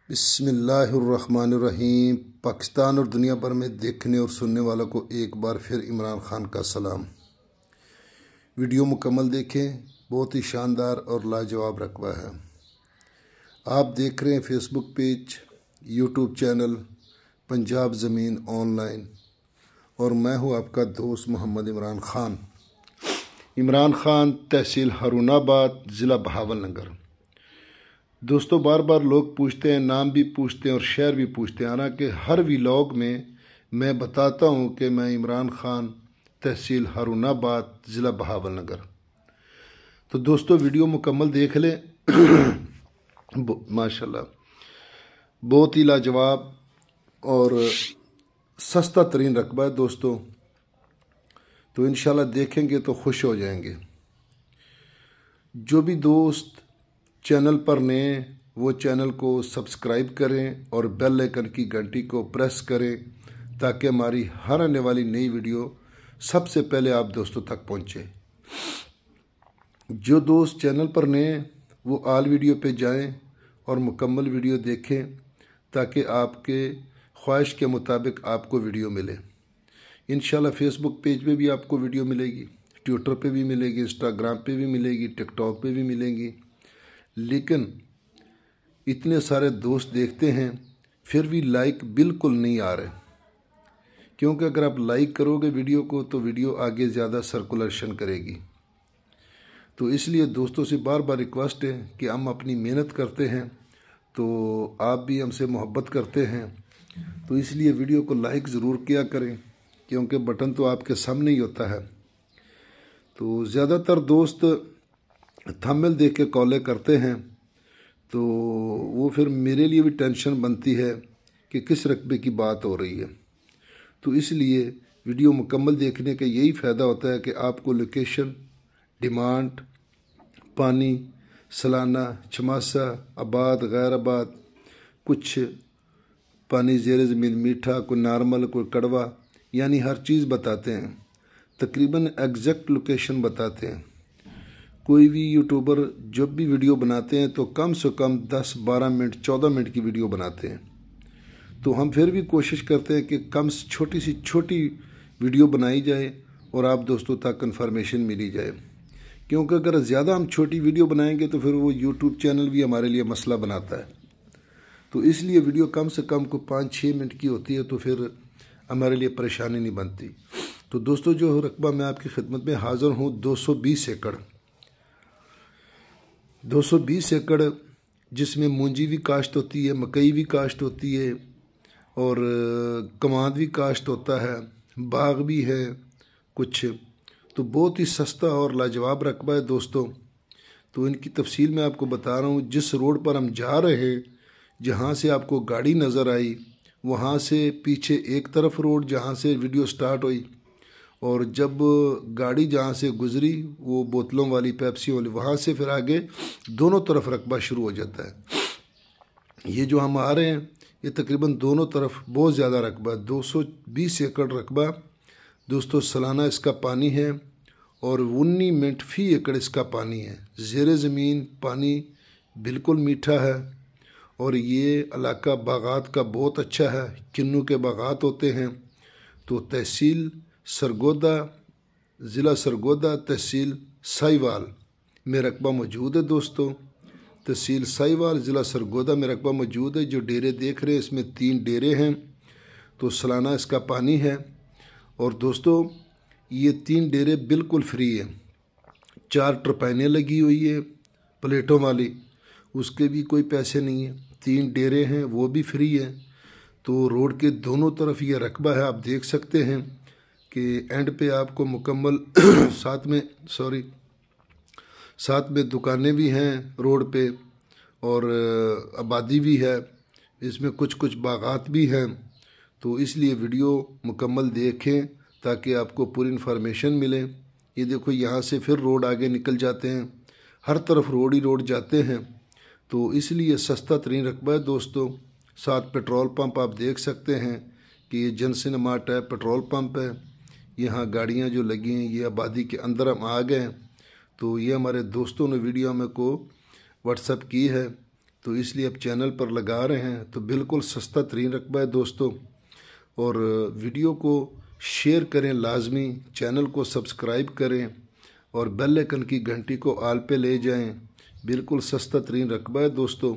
बिस्मिल्लाहिर्रहमानिर्रहीम। पाकिस्तान और दुनिया भर में देखने और सुनने वालों को एक बार फिर इमरान खान का सलाम। वीडियो मुकम्मल देखें, बहुत ही शानदार और लाजवाब रकबा है। आप देख रहे हैं Facebook page, YouTube channel Punjab ज़मीन ऑनलाइन, और मैं हूं आपका दोस्त मोहम्मद इमरान खान। इमरान खान, तहसील हारूनाबाद, ज़िला बहावलनगर। दोस्तों, बार बार लोग पूछते हैं, नाम भी पूछते हैं और शहर भी पूछते हैं। हालांकि हर व्लॉग में मैं बताता हूं कि मैं इमरान खान, तहसील हारूनाबाद, ज़िला बहावलनगर। तो दोस्तों, वीडियो मुकम्मल देख लें। माशाल्लाह, बहुत ही लाजवाब और सस्ता तरीन रकबा है दोस्तों। तो इंशाल्लाह देखेंगे तो खुश हो जाएंगे। जो भी दोस्त चैनल पर नए, वो चैनल को सब्सक्राइब करें और बेल आइकन की घंटी को प्रेस करें ताकि हमारी हर आने वाली नई वीडियो सबसे पहले आप दोस्तों तक पहुंचे। जो दोस्त चैनल पर नए, वो आल वीडियो पे जाएं और मुकम्मल वीडियो देखें ताकि आपके ख्वाहिश के मुताबिक आपको वीडियो मिले। इंशाल्लाह फेसबुक पेज पे भी आपको वीडियो मिलेगी, ट्विटर पे भी मिलेगी, इंस्टाग्राम पे भी मिलेगी, टिकटॉक पे भी मिलेंगी। लेकिन इतने सारे दोस्त देखते हैं फिर भी लाइक बिल्कुल नहीं आ रहे, क्योंकि अगर आप लाइक करोगे वीडियो को तो वीडियो आगे ज़्यादा सर्कुलेशन करेगी। तो इसलिए दोस्तों से बार बार रिक्वेस्ट है कि हम अपनी मेहनत करते हैं तो आप भी हमसे मोहब्बत करते हैं, तो इसलिए वीडियो को लाइक ज़रूर किया करें, क्योंकि बटन तो आपके सामने ही होता है। तो ज़्यादातर दोस्त थंबनेल देख के कॉलें करते हैं, तो वो फिर मेरे लिए भी टेंशन बनती है कि किस रकबे की बात हो रही है। तो इसलिए वीडियो मुकम्मल देखने का यही फ़ायदा होता है कि आपको लोकेशन, डिमांड, पानी, सालाना, छमासा, आबाद, गैर आबाद, कुछ पानी ज़ेरे ज़मीन मीठा, कोई नॉर्मल, कोई कड़वा, यानी हर चीज़ बताते हैं। तकरीबन एग्जैक्ट लोकेशन बताते हैं। कोई भी यूट्यूबर जब भी वीडियो बनाते हैं तो कम से कम 10, 12 मिनट, 14 मिनट की वीडियो बनाते हैं। तो हम फिर भी कोशिश करते हैं कि कम से छोटी सी छोटी वीडियो बनाई जाए और आप दोस्तों तक इन्फॉर्मेशन मिली जाए, क्योंकि अगर ज़्यादा हम छोटी वीडियो बनाएंगे तो फिर वो यूट्यूब चैनल भी हमारे लिए मसला बनाता है। तो इसलिए वीडियो कम से कम को 5-6 मिनट की होती है, तो फिर हमारे लिए परेशानी नहीं बनती। तो दोस्तों, जो रकबा मैं आपकी खिदमत में हाज़िर हूँ, 220 एकड़, 220 एकड़, जिसमें मूंजी भी काश्त होती है, मकई भी काश्त होती है और कमाद भी काश्त होता है, बाग भी है कुछ। तो बहुत ही सस्ता और लाजवाब रकबा है दोस्तों। तो इनकी तफसील मैं आपको बता रहा हूँ। जिस रोड पर हम जा रहे हैं, जहाँ से आपको गाड़ी नज़र आई, वहाँ से पीछे एक तरफ रोड जहाँ से वीडियो स्टार्ट हुई, और जब गाड़ी जहाँ से गुजरी, वो बोतलों वाली, पेप्सी वाली, वहाँ से फिर आगे दोनों तरफ रकबा शुरू हो जाता है। ये जो हम आ रहे हैं, ये तकरीबन दोनों तरफ बहुत ज़्यादा रकबा, 220 एकड़ रकबा दोस्तों। सालाना इसका पानी है और 19 मिनट फ़ी एकड़ इसका पानी है। ज़ेरे ज़मीन पानी बिल्कुल मीठा है, और ये इलाका बागात का बहुत अच्छा है, किन्नू के बागात होते हैं। तो तहसील सरगोदा, ज़िला सरगोदा, तहसील साहिवाल में रकबा मौजूद है दोस्तों। तहसील साहिवाल, ज़िला सरगोदा में रकबा मौजूद है। जो डेरे देख रहे हैं, इसमें 3 डेरे हैं। तो सालाना इसका पानी है। और दोस्तों, ये 3 डेरे बिल्कुल फ्री है। 4 टरपाइनें लगी हुई है प्लेटों वाली, उसके भी कोई पैसे नहीं है। 3 डेरे हैं, वो भी फ्री है। तो रोड के दोनों तरफ ये रकबा है, आप देख सकते हैं कि एंड पे आपको मुकम्मल साथ में दुकानें भी हैं रोड पे, और आबादी भी है, इसमें कुछ कुछ बागात भी हैं। तो इसलिए वीडियो मुकम्मल देखें ताकि आपको पूरी इन्फॉर्मेशन मिले। ये देखो, यहाँ से फिर रोड आगे निकल जाते हैं, हर तरफ रोड ही रोड जाते हैं। तो इसलिए सस्ता तरीन रकबा है दोस्तों। साथ पेट्रोल पंप आप देख सकते हैं कि ये जनसिन मार्ट है, पेट्रोल पंप है। यहाँ गाड़ियाँ जो लगी हैं, ये आबादी के अंदर हम आ गए हैं। तो ये हमारे दोस्तों ने वीडियो में को व्हाट्सएप की है तो इसलिए अब चैनल पर लगा रहे हैं। तो बिल्कुल सस्ता तरीन रकबा है दोस्तों। और वीडियो को शेयर करें लाजमी, चैनल को सब्सक्राइब करें और बेल आइकन की घंटी को आल पे ले जाएं। बिल्कुल सस्ता तरीन रकबा है दोस्तों।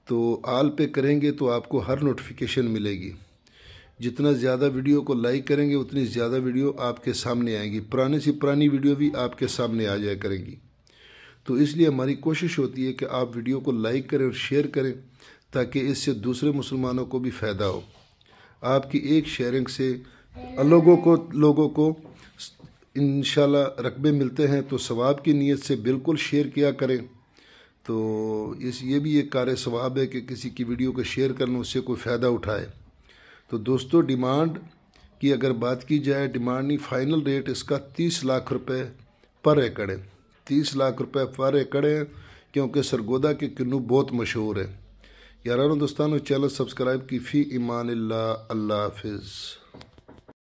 तो आल पे करेंगे तो आपको हर नोटिफिकेशन मिलेगी। जितना ज़्यादा वीडियो को लाइक करेंगे उतनी ज़्यादा वीडियो आपके सामने आएगी, पुरानी से पुरानी वीडियो भी आपके सामने आ जाया करेंगी। तो इसलिए हमारी कोशिश होती है कि आप वीडियो को लाइक करें और शेयर करें ताकि इससे दूसरे मुसलमानों को भी फ़ायदा हो। आपकी एक शेयरिंग से लोगों को इंशाल्लाह रकबे मिलते हैं। तो सवाब की नीयत से बिल्कुल शेयर किया करें। तो ये भी एक कार सवाब है कि किसी की वीडियो को शेयर करना, उससे कोई फ़ायदा उठाए। तो दोस्तों डिमांड की अगर बात की जाए, डिमांड नहीं, फ़ाइनल रेट इसका 30 लाख रुपए पर एकड़ है। 30 लाख रुपए पर एकड़ है, क्योंकि सरगोदा के किन्नू बहुत मशहूर है। यारानो दोस्तानो, चैनल सब्सक्राइब की फ़ी ईमान अल्लाह। अल्लाह हाफिज़।